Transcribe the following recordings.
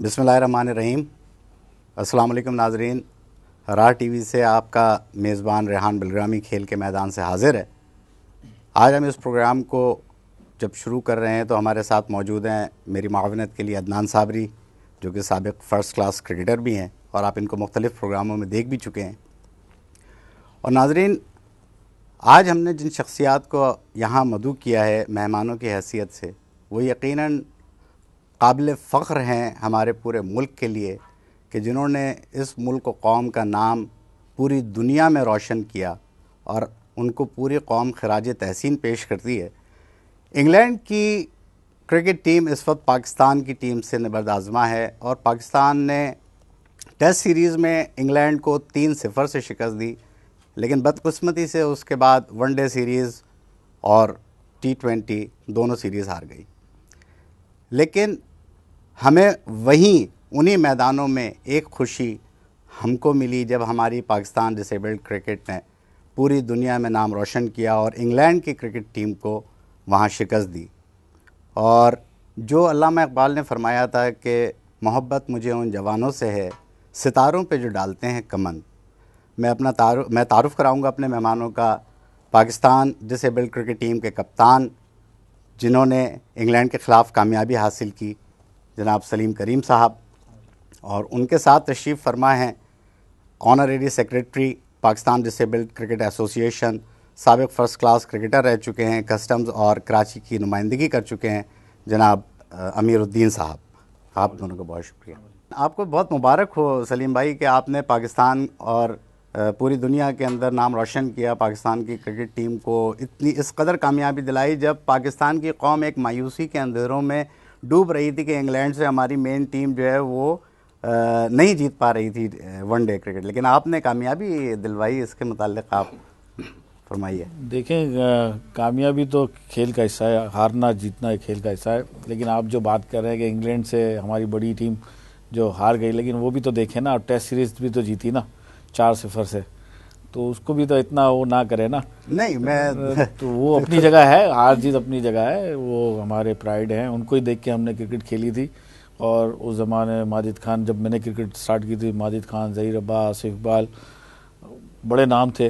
बिस्मिल्लाहिर्रहमानिर्रहीम। अस्सलाम वालेकुम नाज़रीन। राह टीवी से आपका मेज़बान रेहान बिलग्रामी खेल के मैदान से हाज़िर है। आज हम इस प्रोग्राम को जब शुरू कर रहे हैं तो हमारे साथ मौजूद हैं मेरी मावनत के लिए अदनान साबरी, जो कि साबिक़ फ़र्स्ट क्लास क्रिकेटर भी हैं और आप इनको मुख्तलिफ़ प्रोग्रामों में देख भी चुके हैं। और नाज़रीन, आज हमने जिन शख्सियात को यहाँ मदऊ किया है मेहमानों की हैसियत से, वो यकीनन काबिल फ़ख्र हैं हमारे पूरे मुल्क के लिए कि जिन्होंने इस मुल्क व कौम का नाम पूरी दुनिया में रोशन किया और उनको पूरी कौम खराज तहसीन पेश करती है। इंग्लैंड की क्रिकेट टीम इस वक्त पाकिस्तान की टीम से नबर्द आज़मा है और पाकिस्तान ने टेस्ट सीरीज़ में इंग्लैंड को 3-0 से शिकस्त दी, लेकिन बदकिस्मती से उसके बाद वनडे सीरीज़ और T20 दोनों सीरीज़ हार गई। लेकिन हमें वहीं उन्हीं मैदानों में एक खुशी हमको मिली जब हमारी पाकिस्तान डिसेबल्ड क्रिकेट ने पूरी दुनिया में नाम रोशन किया और इंग्लैंड की क्रिकेट टीम को वहाँ शिकस्त दी। और जो अल्लामा इकबाल ने फरमाया था कि मोहब्बत मुझे उन जवानों से है सितारों पे जो डालते हैं कमन। मैं तारुफ़ कराऊंगा अपने मेहमानों का। पाकिस्तान डिसेबल्ड क्रिकेट टीम के कप्तान जिन्होंने इंग्लैंड के ख़िलाफ़ कामयाबी हासिल की, जनाब सलीम करीम साहब, और उनके साथ तशरीफ़ फरमा हैं honorary secretary Pakistan disabled cricket association, साबिक़ फ़र्स्ट क्लास क्रिकेटर रह चुके हैं, कस्टम्स और कराची की नुमाइंदगी कर चुके हैं, जनाब अमीरुद्दीन साहब। आप दोनों का बहुत शुक्रिया। आपको बहुत मुबारक हो सलीम भाई कि आपने पाकिस्तान और पूरी दुनिया के अंदर नाम रोशन किया। पाकिस्तान की क्रिकेट टीम को इतनी इस कदर कामयाबी दिलाई जब पाकिस्तान की कौम एक मायूसी के अंधेरों में डूब रही थी कि इंग्लैंड से हमारी मेन टीम जो है वो नहीं जीत पा रही थी वनडे क्रिकेट, लेकिन आपने कामयाबी दिलवाई। इसके मुताल्लिक़ आप फरमाइए। देखें, कामयाबी तो खेल का हिस्सा है, हारना जीतना खेल का हिस्सा है। लेकिन आप जो बात कर रहे हैं कि इंग्लैंड से हमारी बड़ी टीम जो हार गई, लेकिन वो भी तो देखें ना, टेस्ट सीरीज़ भी तो जीती ना 4-0 से, तो उसको भी तो इतना वो ना करे ना। नहीं, मैं तो वो अपनी जगह है, हार जीत अपनी जगह है, वो हमारे प्राइड हैं। उनको ही देख के हमने क्रिकेट खेली थी। और उस ज़माने माजिद खान, जब मैंने क्रिकेट स्टार्ट की थी, माजिद खान, ज़हीर अब्बास, आसिफ इकबाल, बड़े नाम थे,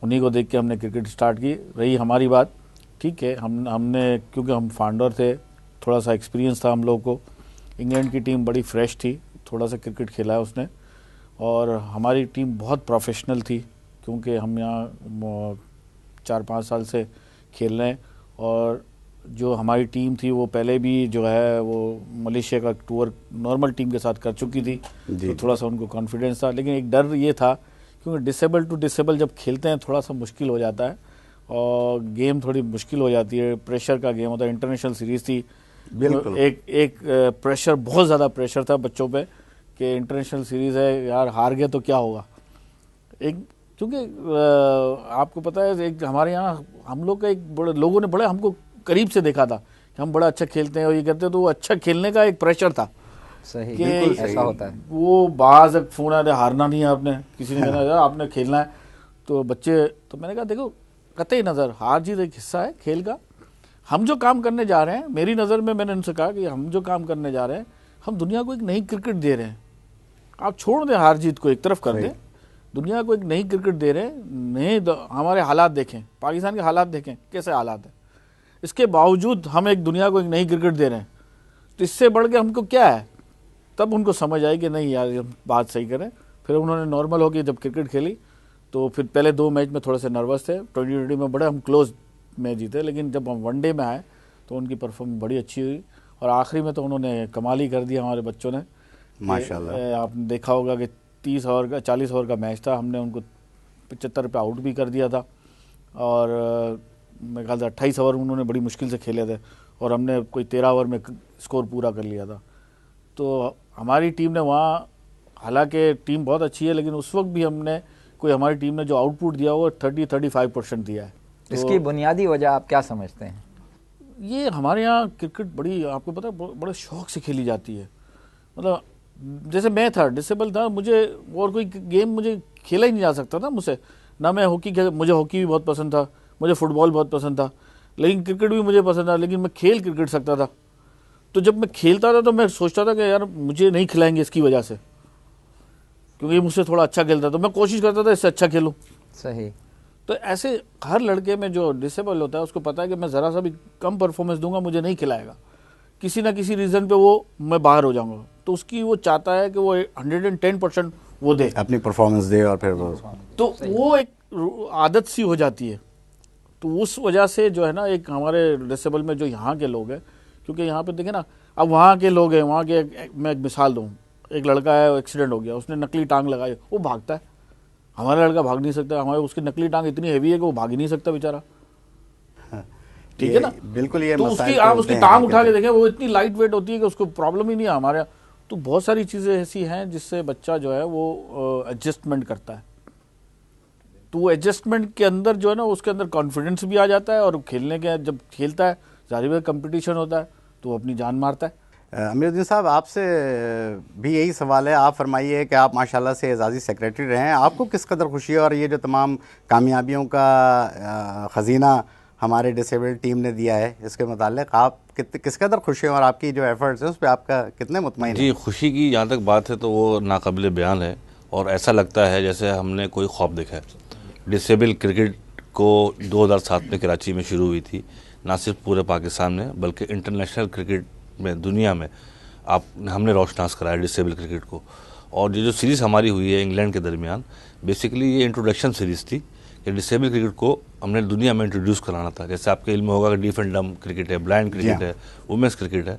उन्हीं को देख के हमने क्रिकेट स्टार्ट की। रही हमारी बात, ठीक है, हमने क्योंकि हम फाउंडर थे, थोड़ा सा एक्सपीरियंस था हम लोग को। इंग्लैंड की टीम बड़ी फ्रेश थी, थोड़ा सा क्रिकेट खेला है उसने, और हमारी टीम बहुत प्रोफेशनल थी क्योंकि हम यहाँ 4-5 साल से खेल रहे हैं। और जो हमारी टीम थी वो पहले भी जो है वो मलेशिया का टूर नॉर्मल टीम के साथ कर चुकी थी, तो थोड़ा सा उनको कॉन्फिडेंस था। लेकिन एक डर ये था क्योंकि डिसेबल टू डिसेबल जब खेलते हैं थोड़ा सा मुश्किल हो जाता है और गेम थोड़ी मुश्किल हो जाती है, प्रेशर का गेम होता है। इंटरनेशनल सीरीज़ थी, बिल्कुल एक प्रेशर, बहुत ज़्यादा प्रेशर था बच्चों पे कि इंटरनेशनल सीरीज़ है यार, हार गए तो क्या होगा। एक क्योंकि आपको पता है, एक हमारे यहाँ हम लोग का एक बड़े लोगों ने बड़े हमको करीब से देखा था कि हम बड़ा अच्छा खेलते हैं और ये करते हैं, तो वो अच्छा खेलने का एक प्रेशर था। सही, कि ऐसा होता है। वो बाहर से फोन आया, हारना नहीं है आपने, किसी ने कहना यार आपने खेलना है, तो बच्चे, तो मैंने कहा देखो कतई नज़र हार जीत एक हिस्सा है खेल का। हम जो काम करने जा रहे हैं, मेरी नज़र में, मैंने उनसे कहा कि हम जो काम करने जा रहे हैं, हम दुनिया को एक नई क्रिकेट दे रहे हैं। आप छोड़ दें हार जीत को, एक तरफ कर दें, दुनिया को एक नई क्रिकेट दे रहे हैं। नए हमारे हालात देखें, पाकिस्तान के हालात देखें कैसे हालात हैं, इसके बावजूद हम एक दुनिया को एक नई क्रिकेट दे रहे हैं, तो इससे बढ़ के हमको क्या है। तब उनको समझ आई कि नहीं यार हम बात सही करें। फिर उन्होंने नॉर्मल होकर जब क्रिकेट खेली तो फिर पहले 2 मैच में थोड़े से नर्वस थे, 2020 में बड़े हम क्लोज मैच जीते, लेकिन जब हम वनडे में आए तो उनकी परफॉर्मेंस बड़ी अच्छी हुई और आखिरी में तो उन्होंने कमाल ही कर दिया हमारे बच्चों ने, माशाल्लाह। आपने देखा होगा कि 30 ओवर का 40 ओवर का मैच था, हमने उनको 75 पे आउट भी कर दिया था और मेरे ख्याल से 28 ओवर उन्होंने बड़ी मुश्किल से खेले थे और हमने कोई 13 ओवर में स्कोर पूरा कर लिया था। तो हमारी टीम ने वहाँ, हालांकि टीम बहुत अच्छी है, लेकिन उस वक्त भी हमने हमारी टीम ने जो आउटपुट दिया वो 30-35% दिया है। तो इसकी बुनियादी वजह आप क्या समझते हैं? ये हमारे यहाँ क्रिकेट बड़ी, आपको पता है, बड़े शौक से खेली जाती है। मतलब जैसे मैं था, डिसेबल था, मुझे और कोई गेम मुझे खेला ही नहीं जा सकता था मुझसे ना। मैं मुझे हॉकी भी बहुत पसंद था, मुझे फुटबॉल बहुत पसंद था, लेकिन क्रिकेट भी मुझे पसंद था, लेकिन मैं खेल क्रिकेट सकता था। तो तो जब मैं खेलता था तो मैं सोचता था कि यार मुझे नहीं खिलाएंगे इसकी वजह से, क्योंकि ये मुझसे थोड़ा अच्छा खेलता, तो मैं कोशिश करता था इससे अच्छा खेलूं। सही। तो ऐसे हर लड़के में जो डिसेबल होता है उसको पता है कि मैं ज़रा सा भी कम परफॉर्मेंस दूंगा मुझे नहीं खिलाएगा, किसी ना किसी रीज़न पे वो मैं बाहर हो जाऊंगा। तो उसकी वो चाहता है कि वो 110% वो दे, अपनी परफॉर्मेंस दे, और फिर वो तो वो एक आदत सी हो जाती है। तो उस वजह से जो है ना, एक हमारे डिसेबल में जो यहाँ के लोग हैं, क्योंकि यहाँ पे देखें ना, अब वहाँ के लोग हैं, वहाँ के मैं एक मिसाल दूँ, एक लड़का है एक्सीडेंट हो गया, उसने नकली टांग लगाई, वो भागता है। हमारा लड़का भाग नहीं सकता, हमारे उसकी नकली टांग इतनी हैवी है कि वो भाग ही नहीं सकता बेचारा, ठीक है ना। बिल्कुल ये तो मसाइल उसकी तो आप होते उसकी हैं, टांग उठा के कहते देखें, वो इतनी लाइट वेट होती है कि उसको प्रॉब्लम ही नहीं है हमारे यहाँ। तो बहुत सारी चीज़ें ऐसी हैं जिससे बच्चा जो है वो एडजस्टमेंट करता है। तो वो एडजस्टमेंट के अंदर जो है ना, उसके अंदर कॉन्फिडेंस भी आ जाता है, और खेलने के जब खेलता है, जाहिर है कंपटीशन होता है, तो वो अपनी जान मारता है। अमीरुद्दीन साहब, आपसे भी यही सवाल है। आप फरमाइए कि आप माशाल्लाह से एजाज़ी सेक्रेटरी रहे हैं, आपको किस कदर खुशी है, और ये जो तमाम कामयाबियों का ख़ज़ीना हमारे डिसेबल्ड टीम ने दिया है, इसके मुताल्लिक़ आप किस कदर खुश हैं, और आपकी जो एफ़र्ट्स हैं उस पर आपका कितने मुतमईन हैं? जी, खुशी की जहाँ तक बात है तो वो नाकाबिले बयान है, और ऐसा लगता है जैसे हमने कोई ख्वाब देखा है। डिसेबल क्रिकेट को 2007 में कराची में शुरू हुई थी, ना सिर्फ पूरे पाकिस्तान में बल्कि इंटरनेशनल क्रिकेट में, दुनिया में हमने रोशनास कराया डिसेबल क्रिकेट को। और ये जो सीरीज़ हमारी हुई है इंग्लैंड के दरमियान, बेसिकली ये इंट्रोडक्शन सीरीज़ थी कि डिसेबल क्रिकेट को हमने दुनिया में इंट्रोड्यूस कराना था। जैसे आपके इल्म होगा कि डीफ एंड डम क्रिकेट है, ब्लाइंड क्रिकेट है, वुमेंस क्रिकेट है।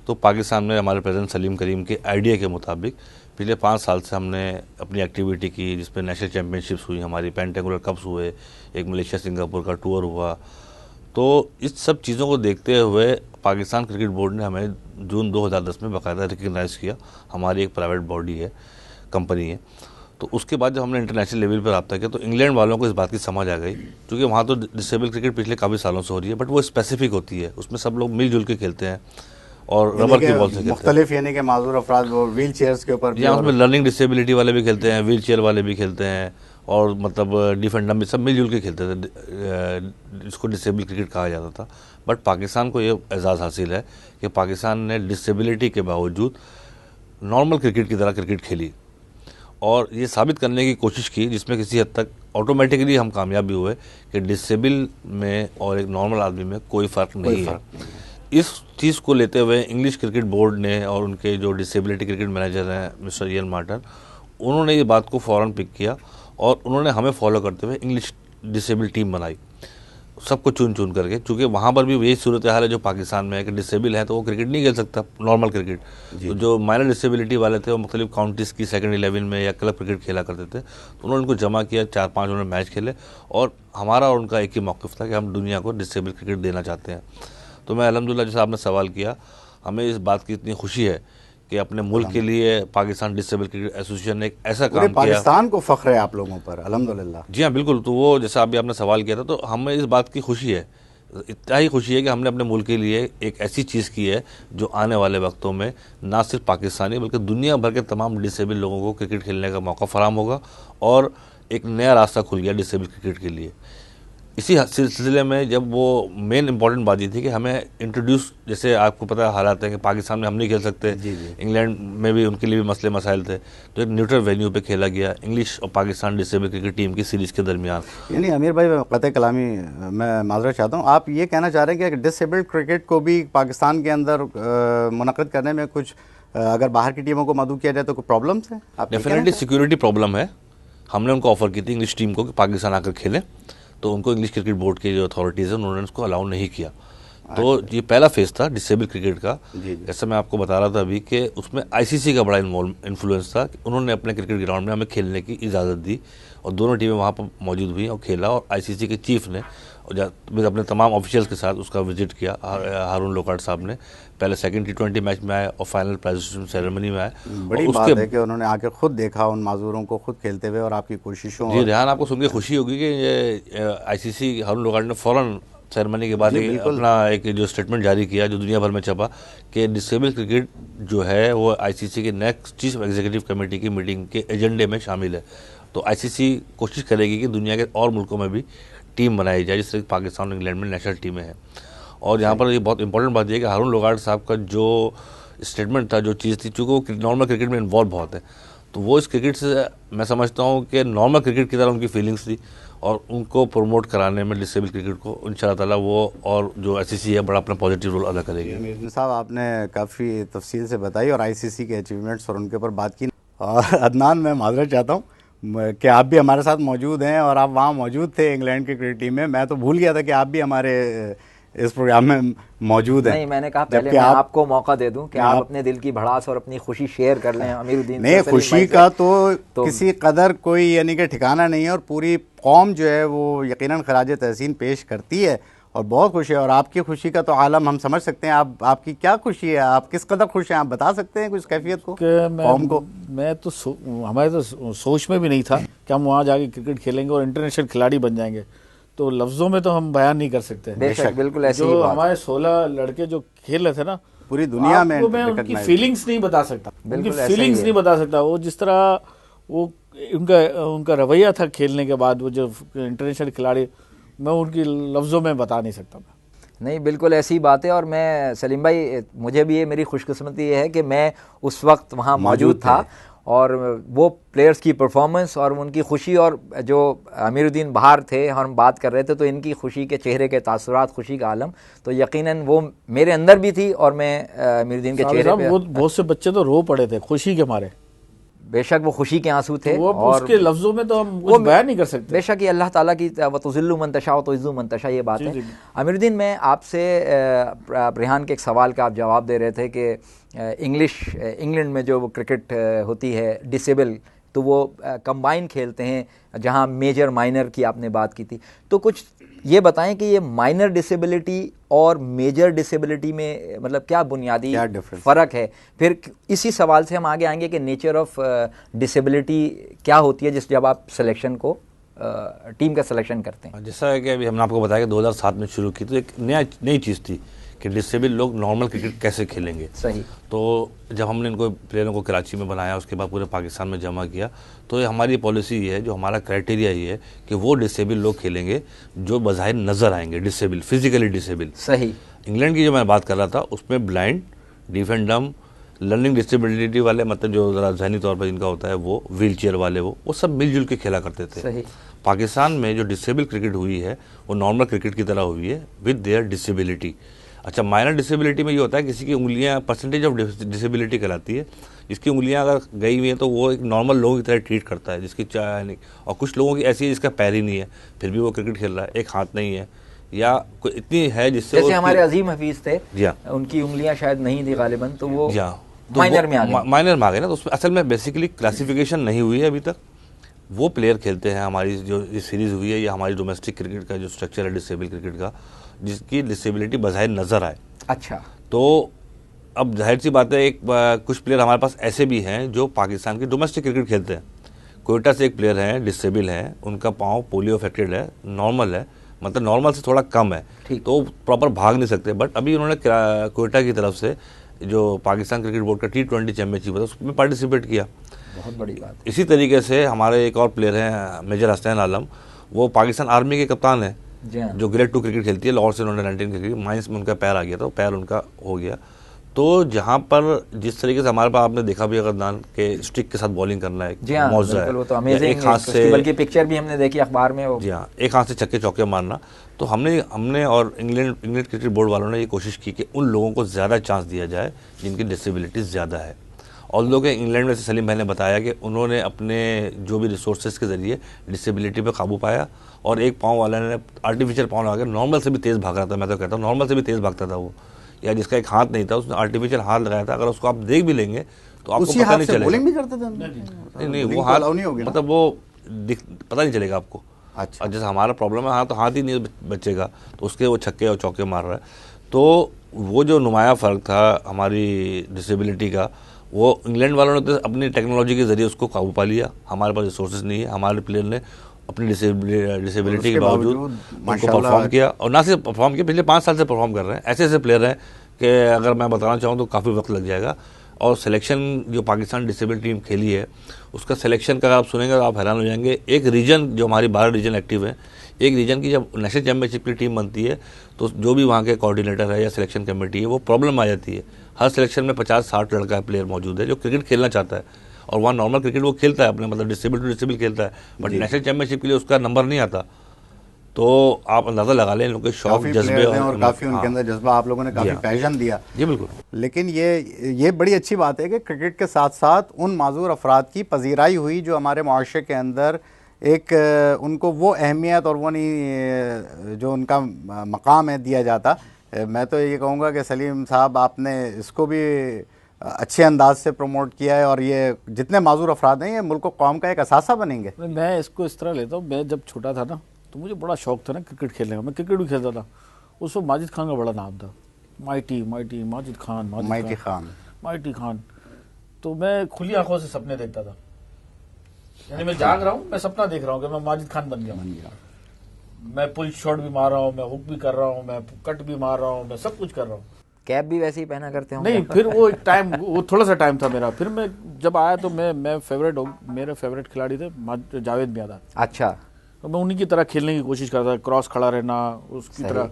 तो पाकिस्तान में हमारे प्रेसिडेंट सलीम करीम के आइडिया के मुताबिक पिछले 5 साल से हमने अपनी एक्टिविटी की, जिसमें नेशनल चैम्पियनशिप्स हुई, हमारी पेंटेकुलर कप्स हुए, एक मलेशिया सिंगापुर का टूर हुआ। तो इस सब चीज़ों को देखते हुए पाकिस्तान क्रिकेट बोर्ड ने हमें जून 2010 में बाकायदा रिकगनाइज़ किया। हमारी एक प्राइवेट बॉडी है, कंपनी है। तो उसके बाद जब हमने इंटरनेशनल लेवल पर रब्ता किया तो इंग्लैंड वालों को इस बात की समझ आ गई, क्योंकि वहाँ तो डिसेबल क्रिकेट पिछले काफ़ी सालों से हो रही है, बट वो स्पेसिफिक होती है, उसमें सब लोग मिलजुल के खेलते हैं और रबर की बॉल से खेलते हैं। मुख्तलिफ यानी कि माजूर अफराद वो व्हील चेयर्स के ऊपर, या उसमें लर्निंग डिसेबिलिटी वाले भी खेलते हैं, व्हील चेयर वाले भी खेलते हैं, और मतलब डिफेंडर भी सब मिलजुल के खेलते थे, जिसको डिसेबल क्रिकेट कहा जाता था। बट पाकिस्तान को ये एजाज़ हासिल है कि पाकिस्तान ने डिसेबिलिटी के बावजूद नॉर्मल क्रिकेट की तरह क्रिकेट खेली, और ये साबित करने की कोशिश की, जिसमें किसी हद तक ऑटोमेटिकली हम कामयाब भी हुए कि डिसेबल में और एक नॉर्मल आदमी में कोई फ़र्क नहीं है। इस चीज़ को लेते हुए इंग्लिश क्रिकेट बोर्ड ने और उनके जो डिसेबिलिटी क्रिकेट मैनेजर हैं मिस्टर इयन मार्टन, उन्होंने ये बात को फ़ौरन पिक किया, और उन्होंने हमें फॉलो करते हुए इंग्लिश डिसेबल टीम बनाई, सबको चुन चुन करके। चूँकि वहाँ पर भी यही सूरत हाल है जो पाकिस्तान में है कि डिसेबल है तो वो क्रिकेट नहीं खेल सकता, नॉर्मल क्रिकेट। तो जो माइनर डिसेबिलिटी वाले थे वो मुख्तलिफ काउंटीज़ की सेकंड 11 में या क्लब क्रिकेट खेला करते थे, तो उन्होंने उनको जमा किया, 4-5 उन्होंने मैच खेले, और हमारा और उनका एक ही मौक़िफ़ था कि हम दुनिया को डिसेबल क्रिकेट देना चाहते हैं। तो मैं अल्हम्दुलिल्लाह, जैसे आपने सवाल किया, हमें इस बात की इतनी खुशी है कि अपने मुल्क के लिए पाकिस्तान डिसेबल क्रिकेट एसोसिएशन ने एक ऐसा काम किया। पाकिस्तान को फ़ख्र है आप लोगों पर, अल्हम्दुलिल्लाह। जी हाँ, बिल्कुल। तो वो जैसा अभी आपने सवाल किया था, तो हमें इस बात की खुशी है, इतना ही खुशी है कि हमने अपने मुल्क के लिए एक ऐसी चीज़ की है जो आने वाले वक्तों में ना सिर्फ पाकिस्तानी बल्कि दुनिया भर के तमाम डिसेबल लोगों को क्रिकेट खेलने का मौका फराहम होगा, और एक नया रास्ता खुल गया डिसेबल क्रिकेट के लिए। इसी सिलसिले में जब वो मेन इंपॉर्टेंट बात ये थी कि हमें इंट्रोड्यूस, जैसे आपको पता हालात है कि पाकिस्तान में हम नहीं खेल सकते, इंग्लैंड में भी उनके लिए भी मसले मसाइल थे, तो एक न्यूट्रल वेन्यू पे खेला गया इंग्लिश और पाकिस्तान डिसेबल क्रिकेट टीम की सीरीज़ के दरमियान। यानी अमीर भाई, क़तई कलामी मैं माजरत चाहता हूँ, आप ये कहना चाह रहे हैं कि डिसेबल्ड क्रिकेट को भी पाकिस्तान के अंदर मुनक़्क़िद करने में कुछ, अगर बाहर की टीमों को मदऊ किया जाए तो कोई प्रॉब्लम्स हैं? डेफिनेटली सिक्योरिटी प्रॉब्लम है। हमने उनको ऑफ़र की थी इंग्लिश टीम को कि पाकिस्तान आकर खेलें, तो उनको इंग्लिश क्रिकेट बोर्ड के जो अथॉरिटीज़ हैं उन्होंने उसको अलाउ नहीं किया। तो ये पहला फेज़ था डिसेबल क्रिकेट का। जैसे मैं आपको बता रहा था अभी कि उसमें आईसीसी का बड़ा इन्फ्लुएंस था कि उन्होंने अपने क्रिकेट ग्राउंड में हमें खेलने की इजाज़त दी, और दोनों टीमें वहाँ पर मौजूद हुई और खेला, और आईसीसी के चीफ ने अपने तमाम ऑफिशियल्स के साथ उसका विजिट किया। हारून लोकार्ड साहब ने पहले सेकंड T20 मैच में आए और फाइनल प्रेजेंटेशन सेरेमनी में आए। बड़ी बात है कि उन्होंने आके खुद देखा उन माजूरों को खुद खेलते हुए, और आपकी कोशिशों। जी रेहान, आपको सुन के खुशी होगी कि ये आईसीसी हारून लोकार्ड ने फ़ौरन सेरेमनी के बाद अपना एक जो स्टेटमेंट जारी किया, जो दुनिया भर में छपा, कि डिसेबल क्रिकेट जो है वो आईसीसी के नेक्स्ट चीफ एग्जीक्यूटिव कमेटी की मीटिंग के एजेंडे में शामिल है। तो आईसीसी कोशिश करेगी कि दुनिया के और मुल्कों में भी टीम बनाई जाए, जिस तरह पाकिस्तान और इंग्लैंड में नेशनल टीमें हैं। और यहाँ पर ये बहुत इंपॉर्टेंट बात ये है कि हारून लोगाट साहब का जो स्टेटमेंट था, जो चीज़ थी, चूँकि वो नॉर्मल क्रिकेट में इन्वॉल्व बहुत है, तो वो इस क्रिकेट से मैं समझता हूँ कि नॉर्मल क्रिकेट की तरह उनकी फीलिंग्स थी और उनको प्रमोट कराने में डिसेबल क्रिकेट को इंशाल्लाह ताला वो और जो ICC है बड़ा अपना पॉजिटिव रोल अदा करेगी। अमीरुद्दीन साहब, आपने काफ़ी तफसील से बताई और ICC के अचीवमेंट्स और उनके ऊपर बात की। और अदनान, मैं माजरत चाहता हूँ कि आप भी हमारे साथ मौजूद हैं और आप वहाँ मौजूद थे इंग्लैंड की क्रिकेट टीम में। मैं तो भूल गया था कि आप भी हमारे इस प्रोग्राम में मौजूद हैं। नहीं, मैंने कहा पहले मैं आपको मौका दे दूं कि आप अपने दिल की भड़ास और अपनी खुशी शेयर कर लें अमीरुद्दीन। नहीं, खुशी का तो किसी कदर कोई यानी कि ठिकाना नहीं है और पूरी कौम जो है वो यकीनन खराज तहसीन पेश करती है और बहुत खुश है। और आपकी खुशी का तो आलम हम समझ सकते हैं। आपकी क्या खुशी है, आप किस कदर खुश हैं, आप बता सकते हैं कुछ कैफियत को कौम को? मैं तो हमारे तो सोच में भी नहीं था कि हम वहाँ जाके क्रिकेट खेलेंगे और इंटरनेशनल खिलाड़ी बन जाएंगे, तो लफ्जों में तो हम बयान नहीं कर सकते। बेशक, बिल्कुल ऐसे ही जो बात। हमारे 16 लड़के जो खेल रहे थे ना, पूरी दुनिया में मैं उनकी फीलिंग्स नहीं बता सकता, उनकी फीलिंग्स नहीं बता सकता। वो जिस तरह वो उनका रवैया था खेलने के बाद, वो जो इंटरनेशनल खिलाड़ी, मैं उनकी लफ्ज़ों में बता नहीं सकता। नहीं, बिल्कुल ऐसी बात है। और मैं सलीम भाई, मुझे भी ये मेरी खुशकिस्मती ये है कि मैं उस वक्त वहाँ मौजूद था और वो प्लेयर्स की परफॉर्मेंस और उनकी खुशी, और जो अमीरुद्दीन बाहर थे और हम बात कर रहे थे तो इनकी खुशी के चेहरे के तासुरात, खुशी का आलम तो यकीनन वो मेरे अंदर भी थी और मैं अमीरुद्दीन के चेहरे पे बहुत से बच्चे तो रो पड़े थे खुशी के मारे। बेशक वो खुशी के आंसू थे, वो और उसके लफ्जों में तो हम कुछ बयान नहीं कर सकते। बेशक ये अल्लाह ताला की वतुज़िल्लु मन तशा वतुइज़्ज़ु मन तशा, ये बात है। अमीरुद्दीन, मैं आपसे रेहान के एक सवाल का आप जवाब दे रहे थे कि इंग्लैंड में जो क्रिकेट होती है डिसेबल, तो वो कंबाइन खेलते हैं, जहां मेजर माइनर की आपने बात की थी। तो कुछ ये बताएं कि ये माइनर डिसेबिलिटी और मेजर डिसेबिलिटी में मतलब क्या बुनियादी फ़र्क है। फिर इसी सवाल से हम आगे आएंगे कि नेचर ऑफ डिसेबिलिटी क्या होती है जब आप सिलेक्शन को टीम का सिलेक्शन करते हैं। जैसा है कि अभी हमने आपको बताया कि 2007 में शुरू की, तो एक नई चीज़ थी कि डिसेबल लोग नॉर्मल क्रिकेट कैसे खेलेंगे। सही। तो जब हमने इनको प्लेयरों को कराची में बनाया, उसके बाद पूरे पाकिस्तान में जमा किया, तो ये हमारी पॉलिसी ये है, जो हमारा क्राइटेरिया ये है कि वो डिसेबल लोग खेलेंगे जो बज़ाहिर नज़र आएंगे डिसेबल, फिजिकली डिसेबल। सही। इंग्लैंड की जो मैं बात कर रहा था उसमें ब्लाइंड, डीफ एंड डम, लर्निंग डिसेबिलिटी वाले, मतलब जो ज़रा जहनी तौर पर जिनका होता है वो, व्हील चेयर वाले, वो सब मिलजुल के खेला करते थे। सही। पाकिस्तान में जो डिसेबल क्रिकेट हुई है वो नॉर्मल क्रिकेट की तरह हुई है विद देयर डिसेबिलिटी। अच्छा, माइनर डिसेबिलिटी में ये होता है किसी की उंगलियां परसेंटेज ऑफ डिसेबिलिटी कहलाती है, जिसकी उंगलियां अगर गई हुई हैं तो वो एक नॉर्मल लोगों की तरह ट्रीट करता है, जिसकी नहीं। और कुछ लोगों की ऐसी है जिसका पैर ही नहीं है फिर भी वो क्रिकेट खेल रहा है, एक हाथ नहीं है या कोई इतनी है जिससे, जैसे हमारे अजीम हफीज थे, उनकी उंगलियां शायद नहीं थी गालिबन, तो वो माइनर में आ गए ना। तो उसमें असल में बेसिकली क्लासिफिकेशन नहीं हुई है अभी तक। वो प्लेयर खेलते हैं हमारी जो ये सीरीज़ हुई है या हमारी डोमेस्टिक क्रिकेट का जो स्ट्रक्चर है डिसेबल क्रिकेट का, जिसकी डिसेबिलिटी बज़ाहिर नज़र आए। अच्छा। तो अब जाहिर सी बात है, कुछ प्लेयर हमारे पास ऐसे भी हैं जो पाकिस्तान की डोमेस्टिक क्रिकेट खेलते हैं। कोयटा से एक प्लेयर हैं, डिसेबल हैं, उनका पाँव पोलियो अफेक्टेड है, नॉर्मल है, मतलब नॉर्मल से थोड़ा कम है, तो प्रॉपर भाग नहीं सकते। बट अभी उन्होंने कोयटा की तरफ से जो पाकिस्तान क्रिकेट बोर्ड का T20 चैंपियनशिप है उसमें पार्टिसिपेट किया। बहुत बड़ी बात। इसी तरीके से हमारे एक और प्लेयर हैं मेजर हसनैन आलम, वो पाकिस्तान आर्मी के कप्तान हैं, जो ग्रेड 2 क्रिकेट खेलती है, लाहौर से उन्होंने 19 क्रिकेट, माइंस में उनका पैर आ गया था, पैर उनका हो गया। तो जहाँ पर जिस तरीके से हमारे पास आपने देखा भी अगरदान के स्टिक के साथ बॉलिंग करना है, मौजा है, वो तो अमेजिंग, एक हाथ से, बल्कि पिक्चर भी हमने देखी अखबार में वो। जी हाँ, एक हाथ से छक्के चौके मारना। तो हमने और इंग्लैंड क्रिकेट बोर्ड वालों ने ये कोशिश की कि उन लोगों को ज़्यादा चांस दिया जाए जिनकी डिसेबिलिटीज़ ज़्यादा है। और लोग इंग्लैंड में से सलीम भाई ने बताया कि उन्होंने अपने जो भी रिसोर्सेज के ज़रिए डिसेबिलिटी पे काबू पाया, और एक पाँव वाले ने आर्टिफिशियल पाँव लगा के नॉर्मल से भी तेज़ भाग रहा था। मैं तो कहता हूँ नॉर्मल से भी तेज़ भागता था वो, या जिसका एक हाथ नहीं था उसने आर्टिफिशियल हाथ लगाया था। अगर उसको आप देख भी लेंगे तो आपको पता नहीं चलेगा। बॉलिंग भी करते थे? नहीं, वो हाथ मतलब वो पता नहीं चलेगा आपको। अच्छा। और जैसे हमारा प्रॉब्लम है, हाँ तो हाथ ही नहीं बचेगा, तो उसके वो छक्के और चौके मार रहा है। तो वो जो नुमाया फ़र्क था हमारी डिसेबिलिटी का, वो इंग्लैंड वालों ने तो अपनी टेक्नोलॉजी के ज़रिए उसको काबू पा लिया। हमारे पास रिसोर्सेज नहीं है, हमारे प्लेयर ने अपनी डिसेबिलिटी के बावजूद उनको परफॉर्म किया, और ना सिर्फ परफॉर्म किया, पिछले 5 साल से परफॉर्म कर रहे हैं। ऐसे ऐसे प्लेयर हैं कि अगर मैं बताना चाहूँ तो काफ़ी वक्त लग जाएगा। और सिलेक्शन जो पाकिस्तान डिसेबल टीम खेली है उसका सिलेक्शन का अगर आप सुनेंगे तो आप हैरान हो जाएंगे। एक रीजन जो हमारी 12 रीजन एक्टिव है, एक रीजन की जब नेशनल चैंपियनशिप की टीम बनती है तो जो भी वहाँ के कोऑर्डिनेटर है या सिलेक्शन कमेटी है वो प्रॉब्लम आ जाती है। हर सिलेक्शन में 50-60 लड़का प्लेयर मौजूद है जो क्रिकेट खेलना चाहता है और वहाँ नॉर्मल क्रिकेट वो खेलता है अपने मतलब डिसेबल टू डिसेबल खेलता है, बट नेशनल चैंपियनशिप के लिए उसका नंबर नहीं आता। तो आप अंदाज़ा लगा लें इन लोगों के शौक जज्बे और काफ़ी उनके अंदर जज्बा आप लोगों ने काफ़ी पैशन दिया। जी बिल्कुल। लेकिन ये बड़ी अच्छी बात है कि क्रिकेट के साथ साथ उन माजूर अफराद की पजीराई हुई जो हमारे मुआशरे के अंदर एक उनको वो अहमियत और वो नहीं जो उनका मकाम है दिया जाता। मैं तो ये कहूँगा कि सलीम साहब आपने इसको भी अच्छे अंदाज से प्रमोट किया है और ये जितने माजूर अफराद हैं ये मुल्क कौम का एक असासा बनेंगे। मैं इसको इस तरह लेता हूँ, मैं जब छोटा था ना तो मुझे बड़ा शौक था ना क्रिकेट खेलने का, मैं क्रिकेट भी खेलता था। उस वक्त माजिद खान का बड़ा नाम था, माइटी माजिद खान। तो मैं खुली आंखों से सपने देखता था, यानी मैं जाग रहा हूँ, मैं सपना देख रहा हूँ कि मैं माजिद खान बन गया। मैं पुल शॉट भी मार रहा हूँ, मैं हुक भी कर रहा हूँ, मैं कट भी मार रहा हूँ, मैं सब कुछ कर रहा हूँ। कैप भी वैसे ही पहना करते होंगे? नहीं, फिर वो एक टाइम, वो थोड़ा सा टाइम था मेरा। फिर मैं जब आया तो मैं मेरे फेवरेट खिलाड़ी थे जावेद मियादाद। अच्छा। तो मैं उन्हीं की तरह खेलने की कोशिश करता था, क्रॉस खड़ा रहना उसकी तरह,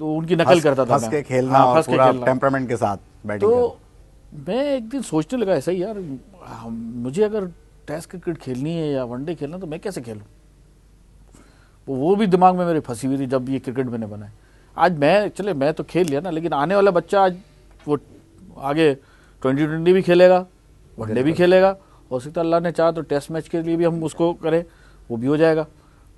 तो उनकी नकल करता था, फंस के खेलना और पूरा टेम्परामेंट के साथ बैटिंग। तो मैं एक दिन सोचने लगा ऐसा ही, यार मुझे अगर टेस्ट क्रिकेट खेलनी है या वनडे खेलना तो मैं कैसे खेलूं। वो भी दिमाग में मेरे फंसी हुई थी जब ये क्रिकेट मैंने बनाया। आज मैं तो खेल लिया ना, लेकिन आने वाला बच्चा आज वो आगे 2020 भी खेलेगा, वनडे भी खेलेगा, हो सकता है अल्लाह ने चाहा तो टेस्ट मैच के लिए भी हम उसको करें, वो भी हो जाएगा।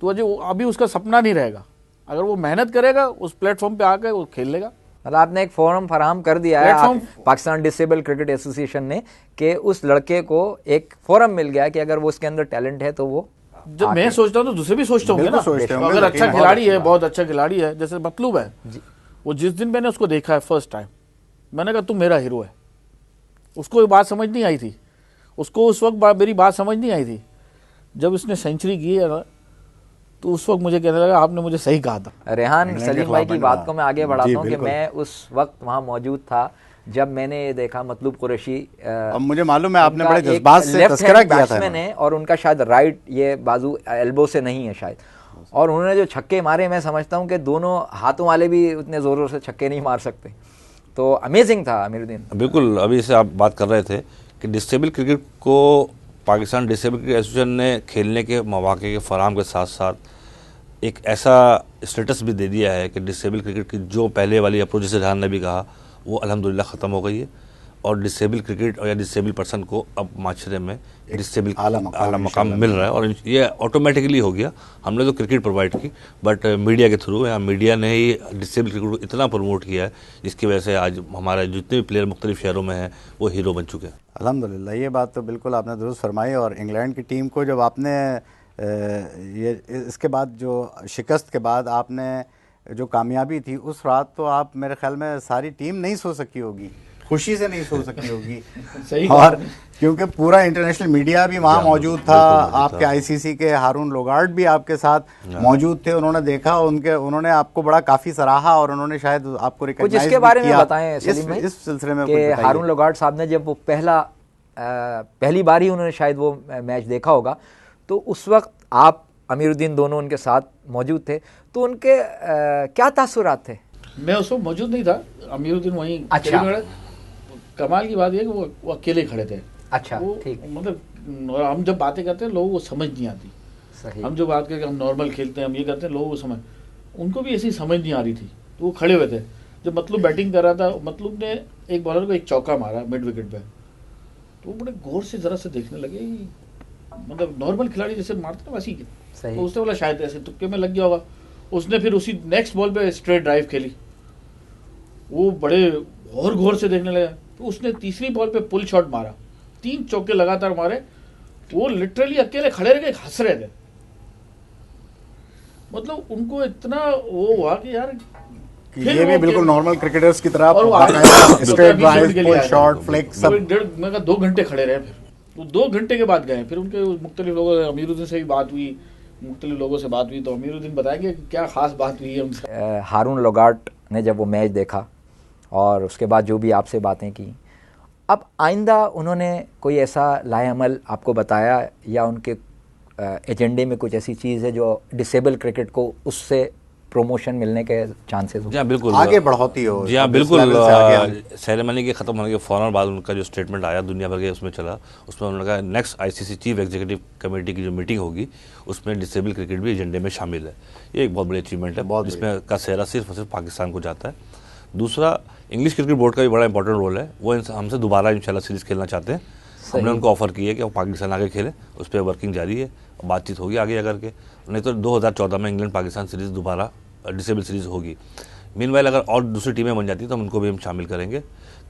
तो अभी उसका सपना नहीं रहेगा, अगर वो मेहनत करेगा उस प्लेटफॉर्म पे आकर वो खेल लेगा। मतलब आपने एक फोरम फराहम कर दिया है पाकिस्तान डिसेबल क्रिकेट एसोसिएशन ने कि उस लड़के को एक फोरम मिल गया कि अगर वो उसके अंदर टैलेंट है तो वो, जब मैं सोचता हूँ तो दूसरे भी सोचते होंगे ना। अगर अच्छा खिलाड़ी है, बहुत अच्छा खिलाड़ी है, जैसे मतलूब है, वो जिस दिन मैंने उसको देखा है फर्स्ट टाइम, मैंने कहा तुम मेरा हीरो है। उसको ये बात समझ नहीं आई थी, उसको उस वक्त मेरी बात समझ नहीं आई थी। जब उसने सेंचुरी की है ना तो उस वक्त मुझे कहने लगा आपने मुझे सही कहा था। रेहान, सलीम भाई की बात को मैं आगे बढ़ाता हूँ कि मैं उस वक्त वहाँ मौजूद था जब मैंने ये देखा मतलूब कुरैशी, अब मुझे मालूम है आपने बड़े जज्बात से तस्करा किया था मैंने, और उनका शायद राइट ये बाजू एल्बो से नहीं है शायद, और उन्होंने जो छक्के मारे मैं समझता हूँ कि दोनों हाथों वाले भी उतने ज़ोरों से छक्के नहीं मार सकते। तो अमेजिंग था अमीरुद्दीन। बिल्कुल, अभी से आप बात कर रहे थे कि डिसेबल क्रिकेट को पाकिस्तान डिसेबल क्रिकेट एसोसिएशन ने खेलने के मौके के फराहम के साथ साथ एक ऐसा स्टेटस भी दे दिया है कि डिसेबल क्रिकेट की जो पहले वाली अप्रोच जैसे रेहान ने भी कहा वो अल्हम्दुलिल्लाह ख़त्म हो गई है, और डिसेबल क्रिकेट और या डिसेबल पर्सन को अब माशरे में डिसेबल आला मकाम मिल रहा है। और ये ऑटोमेटिकली हो गया, हमने तो क्रिकेट प्रोवाइड की बट मीडिया के थ्रू या मीडिया ने ही डिसेबल क्रिकेट को इतना प्रमोट किया है जिसकी वजह से आज हमारे जितने भी प्लेयर मुख्तलिफ शहरों में हैं वो हीरो बन चुके हैं। अल्हम्दुलिल्लाह, ये बात तो बिल्कुल आपने दुरुस्त फरमाई। और इंग्लैंड की टीम को जब आपने ये इसके बाद जो शिकस्त के बाद आपने जो कामयाबी थी उस रात, तो आप मेरे ख्याल में सारी टीम नहीं सो सकी होगी, खुशी से नहीं सो सकी होगी। सही और क्योंकि पूरा इंटरनेशनल मीडिया भी वहाँ मौजूद था, आपके आईसीसी के हारून लोगार्ड भी आपके साथ मौजूद थे, उन्होंने देखा, उन्होंने आपको बड़ा काफ़ी सराहा और उन्होंने शायद आपको कुछ इसके बारे में बताएं सलीम भाई, इस सिलसिले में। हारून लोगार्ड साहब ने जब वो पहली बार ही उन्होंने शायद वो मैच देखा होगा, तो उस वक्त आप अमीरुद्दीन दोनों उनके साथ मौजूद थे, तो उनके क्या तासुरात थे? मैं उस वक्त मौजूद नहीं था, अमीरुद्दीन वहीं। अच्छा। कमाल की बात यह कि वो अकेले खड़े थे। अच्छा, ठीक। मतलब हम जब बातें करते हैं लोगों को समझ नहीं आती। सही। हम जो बात करके हम नॉर्मल खेलते हैं, हम ये करते हैं, लोगों को समझ, उनको भी ऐसी समझ नहीं आ रही थी, तो वो खड़े हुए थे। जब मतलूब बैटिंग कर रहा था, मतलूब ने एक बॉलर को एक चौका मारा मिड विकेट पे, तो वो बड़े गौर से जरा से देखने लगे, मतलब नॉर्मल खिलाड़ी जैसे मारते ना वैसे ही। तो उसने बोला शायद ऐसे तुक्के में लग गया होगा। उसने फिर उसी नेक्स्ट बॉल पे स्ट्रेट ड्राइव खेली, वो बड़े और गौर से देखने लगा। तो उसने तीसरी बॉल पे पुल शॉट मारा, 3 चौके लगातार मारे, वो लिटरली अकेले खड़े रह गए, हंस रहे थे। मतलब उनको इतना वो हुआ कि यार ये भी बिल्कुल नॉर्मल क्रिकेटर्स की तरह straight drive, pull shot, flick सब। 2 घंटे खड़े रहे, फिर तो 2 घंटे के बाद गए। फिर उनके मुख्तलिफ लोगों से, अमीरुद्दीन से भी बात हुई, मुख्तलिफ लोगों से बात हुई, तो अमीरुद्दीन बताएंगे क्या खास बात हुई है उनसे। हारून लोगार्ड ने जब वो मैच देखा और उसके बाद जो भी आपसे बातें की, अब आइंदा उन्होंने कोई ऐसा लाएअमल आपको बताया या उनके एजेंडे में कुछ ऐसी चीज़ है जो डिसेबल क्रिकेट को उससे प्रमोशन मिलने के चांसेस जी हाँ बिल्कुल, आगे बढ़ोती हो? जी हाँ तो इस बिल्कुल। लेवल से आगे हम- सेरेमनी के ख़त्म होने के फ़ौरन बाद उनका जो स्टेटमेंट आया दुनिया भर के उसमें चला, उसमें उन्होंने कहा next ICC chief executive committee की जो मीटिंग होगी उसमें डिसेबल क्रिकेट भी एजेंडे में शामिल है। ये एक बहुत बड़ी अचीवमेंट है, बहुत जिसमें का सेहरा सिर्फ और सिर्फ पाकिस्तान को जाता है। दूसरा, इंग्लिश क्रिकेट बोर्ड का भी बड़ा इंपॉर्टेंट रोल है, वो हमसे दोबारा इंशाल्लाह सीरीज़ खेलना चाहते हैं। हमने उनको ऑफर की है कि वो पाकिस्तान आगे खेले, उस पर वर्किंग जारी है, बातचीत होगी आगे जाकर के। नहीं तो 2014 में इंग्लैंड पाकिस्तान सीरीज़ दोबारा डिसेबल सीरीज़ होगी। मीनवाइल अगर और दूसरी टीमें बन जाती तो हम उनको भी हम शामिल करेंगे।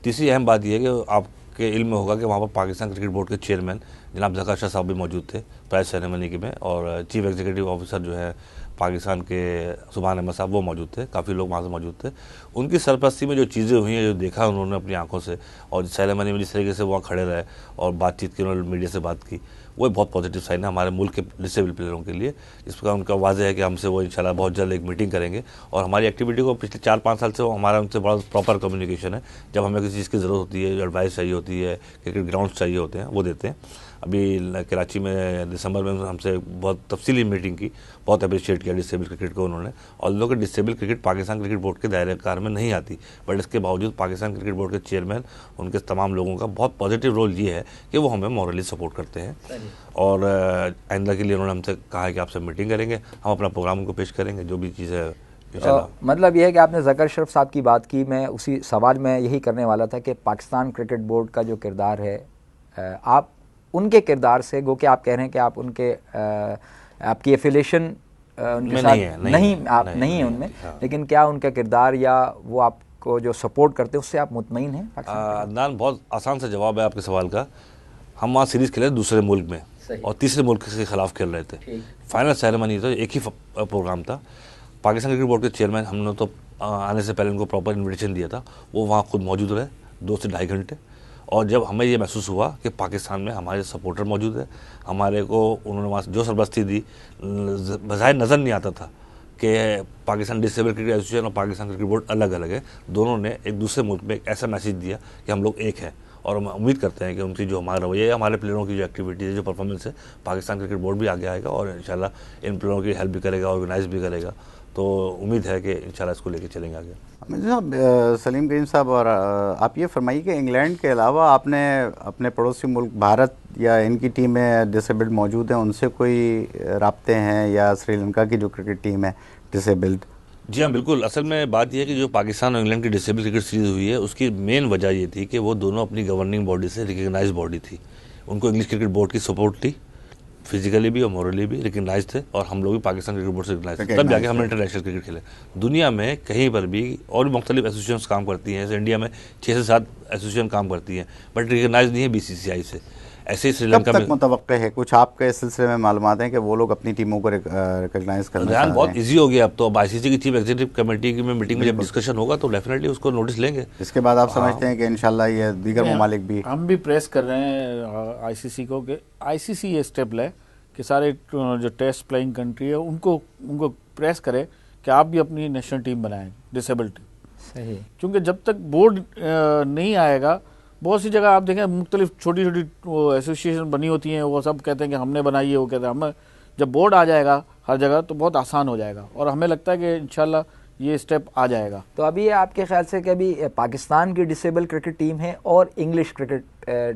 तीसरी अहम बात यह है कि आपके इल्म में होगा कि वहाँ पर पाकिस्तान क्रिकेट बोर्ड के चेयरमैन जनाब ज़का शाह साहब भी मौजूद थे प्राइज सेरेमनी के में, और चीफ एग्जीक्यूटिव ऑफिसर जो है पाकिस्तान के सुभान अहमद साहब वो मौजूद थे, काफ़ी लोग वहाँ से मौजूद थे। उनकी सरपरस्ती में जो चीज़ें हुई हैं, जो देखा उन्होंने अपनी आंखों से, और सेरेमनी में जिस तरीके से वहाँ खड़े रहे और बातचीत की, उन्होंने मीडिया से बात की, वो बहुत पॉजिटिव साइन है हमारे मुल्क के डिसेबल प्लेयरों के लिए। इस प्रकार उनका वाज़ेह है कि हमसे वो इंशाल्लाह बहुत जल्द एक मीटिंग करेंगे, और हमारी एक्टिविटी को पिछले 4-5 साल से वो हमारा उनसे बड़ा प्रॉपर कम्युनिकेशन है। जब हमें किसी चीज़ की ज़रूरत होती है, जो एडवाइस चाहिए होती है, क्रिकेट ग्राउंड्स चाहिए होते हैं, वो देते हैं। अभी कराची में दिसंबर में हमसे बहुत तफसीली मीटिंग की, बहुत अप्रिशिएट किया डिसेबल क्रिकेट को उन्होंने। और लोग disable cricket Pakistan cricket board के दायरे कार में नहीं आती, बट इसके बावजूद पाकिस्तान क्रिकेट बोर्ड के चेयरमैन, उनके तमाम लोगों का बहुत पॉजिटिव रोल ये है कि वो हमें मॉरली सपोर्ट करते हैं। और आइंदा के लिए उन्होंने हमसे कहा है कि आपसे मीटिंग करेंगे, हम अपना प्रोग्राम उनको पेश करेंगे, जो भी चीज़ है मतलब यह है कि आपने ज़कर शरीफ साहब की बात की, मैं उसी सवाल में यही करने वाला था कि पाकिस्तान क्रिकेट बोर्ड का जो किरदार है, आप उनके किरदार से, गो कि आप कह रहे हैं कि आप उनके आपकी एफिलेशन उनके साथ नहीं है उनमें, लेकिन क्या उनका किरदार या वो आपको जो सपोर्ट करते हैं उससे आप मुतमईन हैं? अदनान, बहुत आसान सा जवाब है आपके सवाल का। हम वहाँ सीरीज़ खेले दूसरे मुल्क में और तीसरे मुल्क के खिलाफ खेल रहे थे। फाइनल सेरेमनी तो एक ही प्रोग्राम था। पाकिस्तान क्रिकेट बोर्ड के चेयरमैन, हमने तो आने से पहले उनको प्रॉपर इन्विटेशन दिया था, वो वहाँ खुद मौजूद रहे 2 से ढाई घंटे। और जब हमें ये महसूस हुआ कि पाकिस्तान में हमारे सपोर्टर मौजूद है, हमारे को उन्होंने वहाँ जो सरबस्ती दी, बज़ाहिर नज़र नहीं आता था कि पाकिस्तान डिसेबल क्रिकेट एसोसिएशन और पाकिस्तान क्रिकेट बोर्ड अलग अलग है। दोनों ने एक दूसरे मुल्क में एक ऐसा मैसेज दिया कि हम लोग एक हैं, और हम उम्मीद करते हैं कि उनकी जो हमारा रवैया है, हमारे प्लेयरों की जो एक्टिविटीज़ है, जो परफॉर्मेंस है, पाकिस्तान क्रिकेट बोर्ड भी आगे आएगा और इंशाल्लाह इन प्लेयरों की हेल्प भी करेगा, ऑर्गेनाइज भी करेगा। तो उम्मीद है कि इंशाल्लाह इसको लेके चलेंगे आगे। सलीम करीम साहब, और आप ये फरमाइए कि इंग्लैंड के अलावा आपने अपने पड़ोसी मुल्क भारत या इनकी टीमें डिसेबल्ड मौजूद हैं, उनसे कोई राब्ते हैं, या श्रीलंका की जो क्रिकेट टीम है डिसेबल्ड? जी हाँ बिल्कुल। असल में बात यह है कि जो पाकिस्तान और इंग्लैंड की डिसेबल क्रिकेट सीरीज़ हुई है, उसकी मेन वजह ये थी कि वो दोनों अपनी गवर्निंग बॉडी से रिकग्नाइज बॉडी थी। उनको इंग्लिश क्रिकेट बोर्ड की सपोर्ट थी, फिजिकली भी और मॉरली भी रिकग्नाइज थे, और हम लोग भी पाकिस्तान क्रिकेट बोर्ड से रिकग्नाइज थे। तब जाके हमने इंटरनेशनल क्रिकेट खेले। दुनिया में कहीं पर भी और भी मुख्तलिफ एसोसिएशन काम करती हैं, जैसे इंडिया में 6 से 7 एसोसिएशन काम करती हैं, बट रिकग्नाइज नहीं है बीसीसीआई से। ऐसे ही श्रीलंका में मुतवक्के है कुछ आपके इस सिलसिले में मालूमात हैं कि वो लोग अपनी टीमों को रिकग्नाइज करना चाह रहे हैं? बहुत इजी हो गया अब तो। अब आईसीसी की चीफ एग्जीक्यूटिव कमेटी की मीटिंग में जब डिस्कशन होगा तो डेफिनेटली उसको नोटिस लेंगे। इसके बाद आप समझते हैं कि इंशाल्लाह ये दीगर ममालिक भी? हम भी प्रेस कर रहे हैं आईसीसी को कि आईसीसी ये स्टेप ले कि सारे जो टेस्ट प्लेइंग कंट्री है उनको प्रेस करे कि आप भी अपनी नेशनल टीम बनाएं, डिसेबल टीम। सही, क्योंकि जब तक बोर्ड नहीं आएगा, बहुत सी जगह आप देखें मुख्तलिफ छोटी छोटी एसोसिएशन बनी होती हैं, वो सब कहते हैं कि हमने बनाई है, वो कहते हैं हम। जब बोर्ड आ जाएगा हर जगह तो बहुत आसान हो जाएगा, और हमें लगता है कि इंशाल्लाह ये स्टेप आ जाएगा। तो अभी आपके ख्याल से कि अभी पाकिस्तान की डिसेबल क्रिकेट टीम है और इंग्लिश क्रिकेट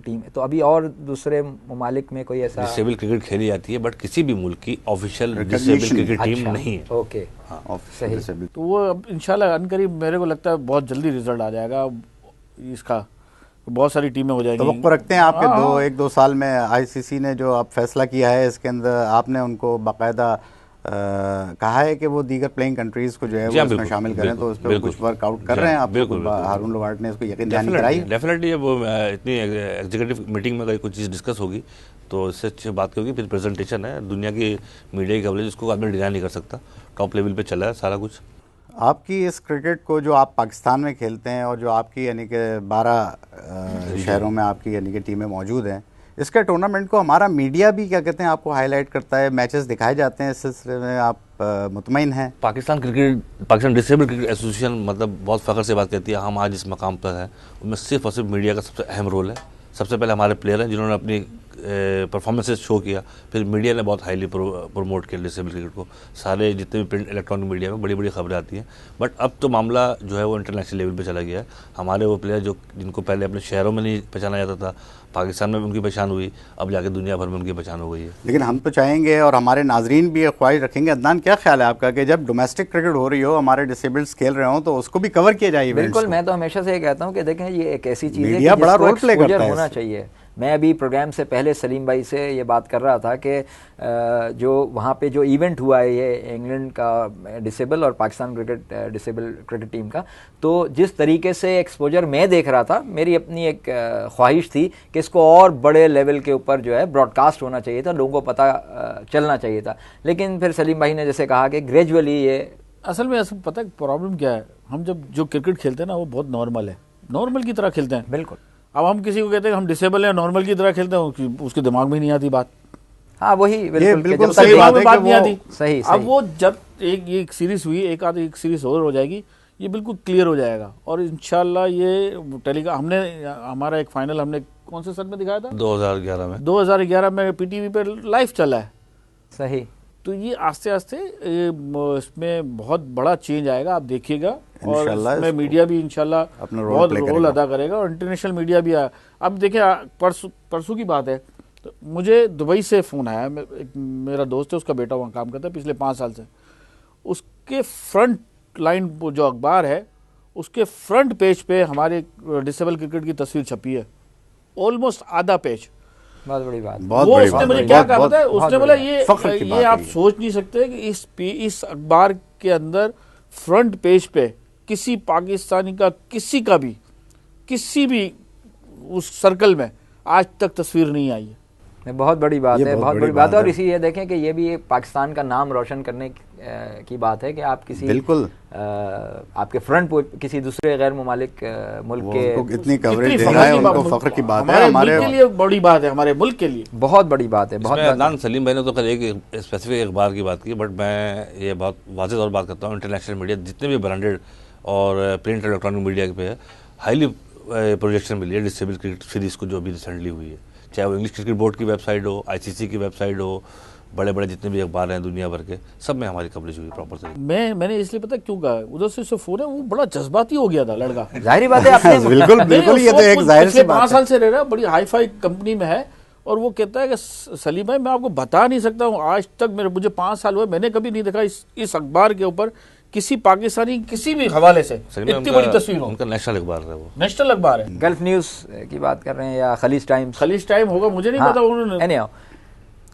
टीम है, तो अभी और दूसरे ममालिक में कोई ऐसा डिसेबल क्रिकेट खेली जाती है, बट किसी भी मुल्क की ऑफिशियल डिसेबल क्रिकेट टीम नहीं है। ओके, सही। तो वो अब इंशाल्लाह अनकरीब मेरे को लगता है बहुत जल्दी रिजल्ट आ जाएगा इसका, बहुत सारी टीमें हो जाएंगी। तो वक्त रखते हैं आपके 1-2 साल में आईसीसी ने जो अब फैसला किया है, इसके अंदर आपने उनको बाकायदा कहा है कि वो दीगर प्लेइंग कंट्रीज को जो है वो इसमें शामिल करें, तो उस पर कुछ वर्कआउट कर रहे हैं आप? हारून लोगाट ने इसको यकीन दहानी कराई? डेफिनेटली वो इतनी एग्जीक्यूटिव मीटिंग में कुछ चीज़ डिस्कस होगी तो इससे अच्छी बात होगी। फिर प्रेजेंटेशन है, दुनिया की मीडिया की कवरेज, उसको आदमी डिनाई नहीं कर सकता। टॉप लेवल पे चला है सारा कुछ। आपकी इस क्रिकेट को जो आप पाकिस्तान में खेलते हैं और जो आपकी यानी कि 12 शहरों में आपकी यानी कि टीमें मौजूद हैं, इसके टूर्नामेंट को हमारा मीडिया भी क्या कहते हैं आपको हाईलाइट करता है, मैचेस दिखाए जाते हैं, इस सिलसिले में आप मुतमईन हैं? पाकिस्तान डिसेबल क्रिकेट एसोसिएशन मतलब बहुत फ़ख्र से बात कहती है हम आज इस मकाम पर हैं, उनमें सिर्फ और सिर्फ मीडिया का सबसे अहम रोल है। सबसे पहले हमारे प्लेयर हैं जिन्होंने अपनी परफॉर्मेंसेस शो किया, फिर मीडिया ने बहुत हाईली प्रमोट किया डिसेबल क्रिकेट को, सारे जितने भी प्रिंट इलेक्ट्रॉनिक मीडिया में बड़ी बड़ी खबरें आती हैं। बट अब तो मामला जो है वो इंटरनेशनल लेवल पे चला गया है। हमारे वो प्लेयर जो जिनको पहले अपने शहरों में नहीं पहचाना जाता था, पाकिस्तान में उनकी पहचान हुई, अब जाके दुनिया भर में उनकी पहचान हो गई है। लेकिन हम तो चाहेंगे और हमारे नाजरीन भी ये ख्वाहिश रखेंगे, अदनान क्या ख्याल है आपका कि जब डोमेस्टिक क्रिकेट हो रही हो, हमारे डिसेबल्स खेल रहे हो, तो उसको भी कवर किया जाए? बिल्कुल, मैं तो हमेशा से ये कहता हूँ कि देखें ये एक ऐसी चीज़ है मीडिया कि बड़ा जिसको रोल प्ले करता एक्सपोजर है होना चाहिए। मैं अभी प्रोग्राम से पहले सलीम भाई से ये बात कर रहा था कि जो वहाँ पे जो इवेंट हुआ है ये इंग्लैंड का डिसेबल और Pakistan cricket disable cricket team का, तो जिस तरीके से एक्सपोजर मैं देख रहा था, मेरी अपनी एक ख्वाहिश थी कि इसको और बड़े लेवल के ऊपर जो है ब्रॉडकास्ट होना चाहिए था, लोगों को पता चलना चाहिए था। लेकिन फिर सलीम भाई ने जैसे कहा कि ग्रेजुअली ये असल में पता है प्रॉब्लम क्या है, हम जब जो क्रिकेट खेलते हैं ना वो बहुत नॉर्मल है, नॉर्मल की तरह खेलते हैं। बिल्कुल। अब हम किसी को कहते हैं हम डिसेबल हैं, नॉर्मल की तरह खेलते हैं, उसके दिमाग में नहीं आती बात। हाँ वही बिल्कुल जब सही तक बात है बात कि नहीं आती। सही अब वो जब एक सीरीज हुई, एक सीरीज और हो जाएगी, ये बिल्कुल क्लियर हो जाएगा। और इंशाल्लाह ये टेलीकास्ट हमने हमारा एक फाइनल हमने कौन से सन में दिखाया था? 2011 में पीटीवी पे लाइव चला है। सही। तो ये आस्ते आस्ते इसमें बहुत बड़ा चेंज आएगा, आप देखिएगा। और इसमें मीडिया भी इंशाल्लाह बहुत रोल अदा करेगा और इंटरनेशनल मीडिया भी आया। अब देखिए परसों की बात है, तो मुझे दुबई से फ़ोन आया, मेरा दोस्त है, उसका बेटा वहाँ काम करता है पिछले 5 साल से। उसके फ्रंट लाइन जो अखबार है उसके फ्रंट पेज पे हमारे डिसेबल क्रिकेट की तस्वीर छपी है, ऑलमोस्ट आधा पेज। बहुत बड़ी बात। वो उसने मुझे क्या कहा पता है, उसने बोला ये आप सोच नहीं सकते कि इस अखबार के अंदर फ्रंट पेज पे किसी पाकिस्तानी का किसी भी उस सर्कल में आज तक तस्वीर नहीं आई है। बहुत बड़ी बात है, बहुत बड़ी बात है। और इसी ये देखें कि ये भी पाकिस्तान का नाम रोशन करने की बात है कि आप किसी बिल्कुल आपके फ्रंट किसी दूसरे गैर मुमालिक मुल्क के इतनी कवरेज दे रहा है, उनको फख्र की बात है। हमारे के लिए बड़ी बात है, हमारे मुल्क के लिए बहुत बड़ी बात है। बहुत अदनान सलीम भाई ने तो कल एक स्पेसिफिक अखबार की बात की, बट मैं ये बहुत वाज़ेह तौर बात करता हूँ, इंटरनेशनल मीडिया जितने भी ब्रांडेड और प्रिंट इलेक्ट्रॉनिक मीडिया पे है, हाईली प्रोजेक्शन मिली है डिसेबल क्रिकेट सीरीज़ को जो अभी रिसेंटली हुई है, चाहे वो इंग्लिश क्रिकेट बोर्ड की वेबसाइट हो, आईसीसी की वेबसाइट हो, बड़े बड़े जितने भी अखबार हैं दुनिया भर के, सब में हमारी कवरेज हुई प्रॉपर तरीके। मैंने इसलिए पता क्यों कहा, उधर से फोन है, वो बड़ा जज्बाती हो गया था लड़का। जाहिर बात है आपने बिल्कुल बिल्कुल, ये तो एक जाहिर सी बात है। 5 साल से रह रहा है, बड़ी हाई फाई कंपनी में है, और वो कहता है कि सलीम भाई मैं आपको बता नहीं सकता हूँ, आज तक मुझे 5 साल हुए, मैंने कभी नहीं देखा इस अखबार के ऊपर किसी पाकिस्तानी किसी भी हवाले से इतनी बड़ी तस्वीर हो। उनका नेशनल अखबार है, वो नेशनल अखबार है। गल्फ न्यूज़ की बात कर रहे हैं या खलीज टाइम होगा, मुझे नहीं पता उन्होंने।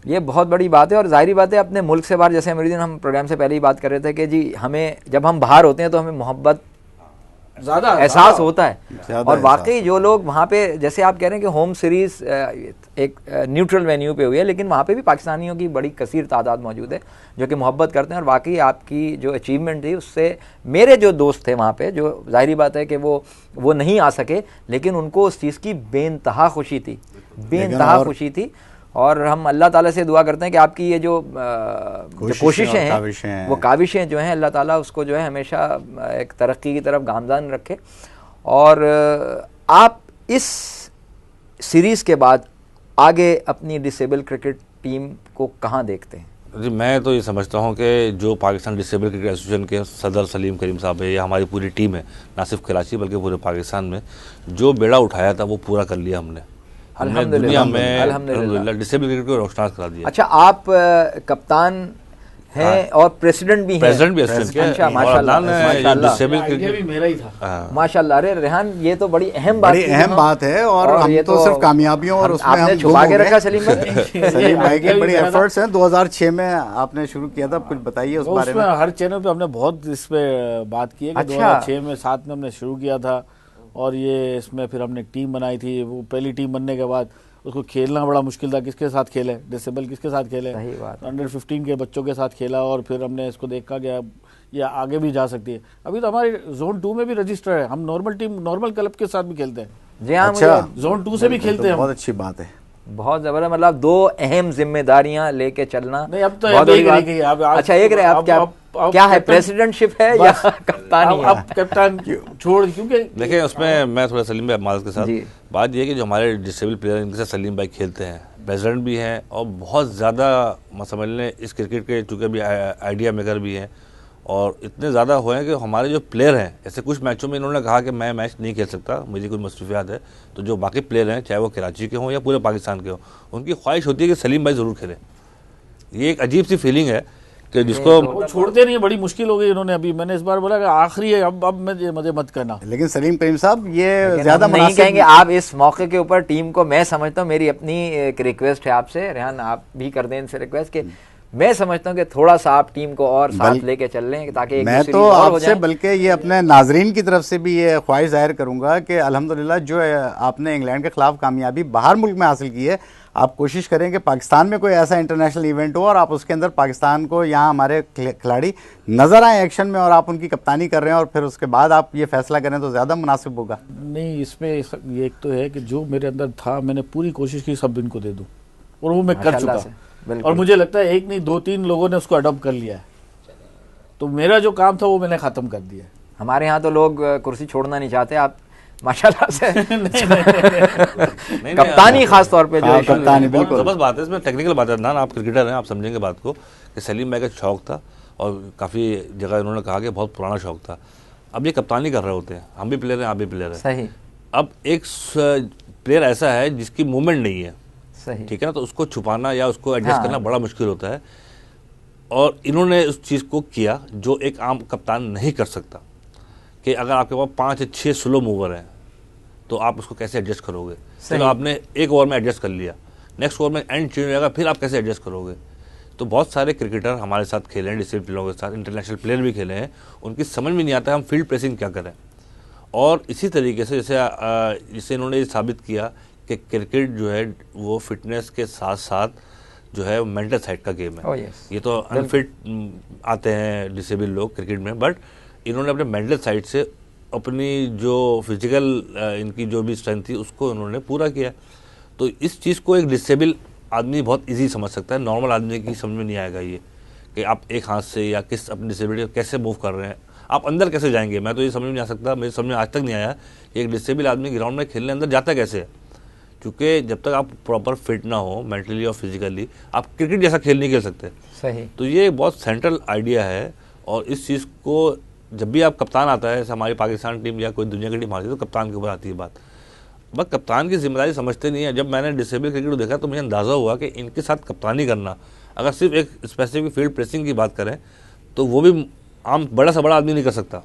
ये बहुत बड़ी बात है। और जाहिर बात है अपने मुल्क से बाहर, जैसे अमीरुद्दीन हम प्रोग्राम से पहले ही बात कर रहे थे कि जी हमें जब हम बाहर होते हैं तो हमें मोहब्बत ज़्यादा एहसास होता है। और वाकई जो लोग वहाँ पे, जैसे आप कह रहे हैं कि होम सीरीज़ एक न्यूट्रल वेन्यू पे हुई है, लेकिन वहाँ पे भी पाकिस्तानियों की बड़ी कसीर तादाद मौजूद है जो कि मोहब्बत करते हैं। और वाकई आपकी जो अचीवमेंट थी उससे मेरे जो दोस्त थे वहाँ पे, जो जाहिर बात है कि वो नहीं आ सके, लेकिन उनको उस चीज़ की बेइंतहा खुशी थी, बेइंतहा खुशी थी। और हम अल्लाह ताला से दुआ करते हैं कि आपकी ये जो कोशिशें हैं, वो काविशें जो हैं, अल्लाह ताला उसको जो है हमेशा एक तरक्की की तरफ गामज़ान रखे। और आप इस सीरीज़ के बाद आगे अपनी डिसेबल क्रिकेट टीम को कहाँ देखते हैं? जी मैं तो ये समझता हूँ कि जो पाकिस्तान डिसेबल क्रिकेट एसोसिएशन के सदर सलीम करीम साहब है, या हमारी पूरी टीम है, ना सिर्फ कराची बल्कि पूरे पाकिस्तान में, जो बेड़ा उठाया था वो पूरा कर लिया हमने दुनिया में अल्हम्दुलिल्लाह डिसेबल क्रिकेट को रोशनास करा दिया। अच्छा, आप कप्तान हैं और प्रेसिडेंट भी हैं? प्रेसिडेंट भी अच्छा, माशाल्लाह मेरा ही था। माशाल्लाह। अरे रेहान, ये तो बड़ी अहम बात है। और हम तो सिर्फ कामयाबियों और उसमें आपने छुपा के रखा सलीम भाई। सलीम भाई के बड़ी एफर्ट्स हैं। 2006 में आपने शुरू किया था, कुछ बताइए उस बारे में। हर चैनल पे हमने बहुत इस पे बात की है कि 2006 में साथ में हमने शुरू किया था, और ये इसमें फिर हमने एक टीम बनाई थी। वो पहली टीम बनने के बाद उसको खेलना बड़ा मुश्किल था, किसके साथ खेले, डिसेबल किसके साथ खेले, अंडर 15 के बच्चों के साथ खेला, और फिर हमने इसको देखा कि अब ये आगे भी जा सकती है। अभी तो हमारे जोन 2 में भी रजिस्टर है, हम नॉर्मल क्लब के साथ भी खेलते हैं। जी हाँ, जोन 2 से भी खेलते हैं। बहुत अच्छी बात है, बहुत जबरदस्त। मतलब 2 अहम जिम्मेदारियां लेके चलना। नहीं, अब तो अच्छा, एक रहे, आप क्या क्या है, प्रेसिडेंटशिप है या कप्तानी है? अब कप्तान छोड़, क्योंकि देखिए उसमें मैं थोड़ा सलीम भाई माज के साथ जी। बात ये है कि जो हमारे डिसेबल प्लेयर इनके साथ सलीम भाई खेलते हैं, प्रेसिडेंट भी हैं और बहुत ज़्यादा समझ लें इस क्रिकेट के चूँकि भी आइडिया मेकर भी हैं और इतने ज़्यादा हुए हैं कि हमारे जो प्लेयर हैं, ऐसे कुछ मैचों में इन्होंने कहा कि मैं मैच नहीं खेल सकता, मुझे कुछ मसरूफियात है, तो जो बाकी प्लेयर हैं चाहे वो कराची के हों या पूरे पाकिस्तान के हों, उनकी ख्वाहिश होती है कि सलीम भाई ज़रूर खेलें। ये एक अजीब सी फीलिंग है कि जिसको वो छोड़ते नहीं है, बड़ी मुश्किल हो गई इन्होंने। अभी मैंने इस बार बोला कि आखिरी है, अब मुझे मत करना। लेकिन सलीम करीम साहब ये लेकिन ज्यादा हम नहीं मुनासिब कहेंगे। आप इस मौके के ऊपर टीम को, मैं समझता हूँ, मेरी अपनी एक रिक्वेस्ट है आपसे, रेहान आप भी कर दें इनसे रिक्वेस्ट कि मैं समझता हूँ कि थोड़ा सा आप टीम को और साथ लेके चल लें ताकि एक मैं दूसरी तो और हो आपसे जाए। बल्कि ये अपने नाजरीन की तरफ से भी ये ख्वाहिश जाहिर करूंगा कि अल्हम्दुलिल्लाह जो आपने इंग्लैंड के खिलाफ कामयाबी बाहर मुल्क में हासिल की है, आप कोशिश करें कि पाकिस्तान में कोई ऐसा इंटरनेशनल इवेंट हो और आप उसके अंदर पाकिस्तान को, यहाँ हमारे खिलाड़ी नजर आए एक्शन में और आप उनकी कप्तानी कर रहे हैं और फिर उसके बाद आप ये फैसला करें तो ज़्यादा मुनासिब होगा। नहीं, इसमें ये एक तो है कि जो मेरे अंदर था मैंने पूरी कोशिश की सब इनको दे दूं और वो मैं कर माशाल्लाह चुका। से, बिल्कुल। और मुझे लगता है एक नहीं 2-3 लोगों ने उसको अडॉप्ट कर लिया है, तो मेरा जो काम था वो मैंने ख़त्म कर दिया है। हमारे यहाँ तो लोग कुर्सी छोड़ना नहीं चाहते, आप माशाल्लाह से नहीं, कप्तानी खास तौर पे जो हाँ, issue कप्तानी है। बहुत बिल्कुल। ज़बरदस्त बात है, इसमें टेक्निकल बात है ना, आप क्रिकेटर हैं, आप समझेंगे बात को कि सलीम भाई का शौक था और काफ़ी जगह इन्होंने कहा कि बहुत पुराना शौक था। अब ये कप्तानी कर रहे होते हैं, हम भी प्लेयर हैं, आप भी प्लेयर हैं। सही अब एक प्लेयर ऐसा है जिसकी मूवमेंट नहीं है, सही, ठीक है ना, तो उसको छुपाना या उसको एडजस्ट हाँ। करना बड़ा मुश्किल होता है और इन्होंने उस चीज़ को किया जो एक आम कप्तान नहीं कर सकता कि अगर आपके पास 5 या 6 स्लो मूवर हैं तो आप उसको कैसे एडजस्ट करोगे। चलो आपने एक ओवर में एडजस्ट कर लिया, नेक्स्ट ओवर में एंड चेंज हो जाएगा, फिर आप कैसे एडजस्ट करोगे। तो बहुत सारे क्रिकेटर हमारे साथ खेले हैं, डिसेबल प्लेयरों के साथ, इंटरनेशनल प्लेयर भी खेले हैं, उनकी समझ में नहीं आता हम फील्ड प्रेसिंग क्या करें। और इसी तरीके से जैसे इन्होंने ये साबित किया कि क्रिकेट जो है वो फिटनेस के साथ साथ जो है मेंटल साइड का गेम है। Oh, yes. ये तो अनफिट आते हैं डिसेबल लोग क्रिकेट में, बट इन्होंने अपने मेंटल साइड से अपनी जो फिजिकल इनकी जो भी स्ट्रेंथ थी उसको इन्होंने पूरा किया। तो इस चीज़ को एक डिसेबल आदमी बहुत इजी समझ सकता है, नॉर्मल आदमी की समझ में नहीं आएगा ये कि आप एक हाथ से या किस अपनी डिसेबिलिटी कैसे मूव कर रहे हैं, आप अंदर कैसे जाएंगे। मैं तो ये समझ में नहीं आ सकता, मेरे समझ में आज तक नहीं आया कि एक डिसेबल आदमी ग्राउंड में खेलने अंदर जाता कैसे है, क्योंकि जब तक आप प्रॉपर फिट ना हो मेंटली और फिजिकली आप क्रिकेट जैसा खेल नहीं खेल सकते। सही। तो ये बहुत सेंट्रल आइडिया है और इस चीज़ को जब भी आप कप्तान आता है, जैसे हमारी पाकिस्तान टीम या कोई दुनिया की टीम आती है तो कप्तान के ऊपर आती है बात, बस कप्तान की जिम्मेदारी समझते नहीं है। जब मैंने डिसेबल क्रिकेट को देखा तो मुझे अंदाज़ा हुआ कि इनके साथ कप्तानी करना, अगर सिर्फ एक स्पेसिफिक फील्ड प्रेसिंग की बात करें तो वो भी आम बड़ा सा बड़ा आदमी नहीं कर सकता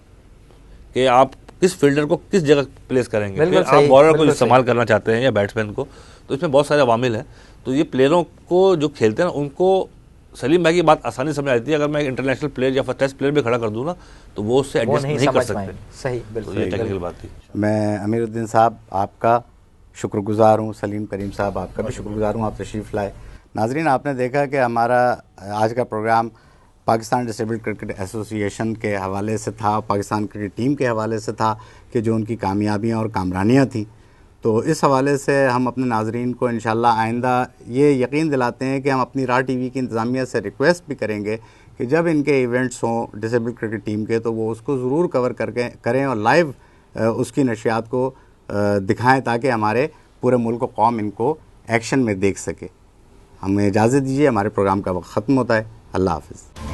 कि आप किस फील्डर को किस जगह प्लेस करेंगे। फिर आप बॉलर को इस्तेमाल करना चाहते हैं या बैट्समैन को, तो इसमें बहुत सारे अवामिल हैं। तो ये प्लेयरों को जो खेलते हैं ना उनको सलीम भाई की बात आसानी समझ आती है। अगर मैं एक इंटरनेशनल प्लेयर या टेस्ट प्लेयर भी खड़ा कर दूँ ना तो वो उससे एडजस्ट नहीं कर सकते। सही, बिल्कुल, तो ये टेक्निकल बात थी। मैं अमीरुद्दीन साहब आपका शुक्रगुजार हूँ, सलीम करीम साहब आपका भी शुक्रगुजार हूँ, आप तशरीफ़ लाए। नाजरीन, आपने देखा कि हमारा आज का programme Pakistan disabled cricket association के हवाले से था, पाकिस्तान क्रिकेट टीम के हवाले से था कि जो उनकी कामयाबियाँ और कामरानियाँ थीं। तो इस हवाले से हम अपने नाजरीन को इंशाल्लाह आइंदा ये यकीन दिलाते हैं कि हम अपनी राह टीवी की इंतज़ामिया से रिक्वेस्ट भी करेंगे कि जब इनके इवेंट्स हों डिसेबल्ड क्रिकेट टीम के तो वो उसको ज़रूर कवर करके करें और लाइव उसकी नशियात को दिखाएं ताकि हमारे पूरे मुल्क व कौम इनको एक्शन में देख सके। हमें इजाज़त दीजिए, हमारे प्रोग्राम का वक्त ख़त्म होता है। अल्लाह हाफ़िज़।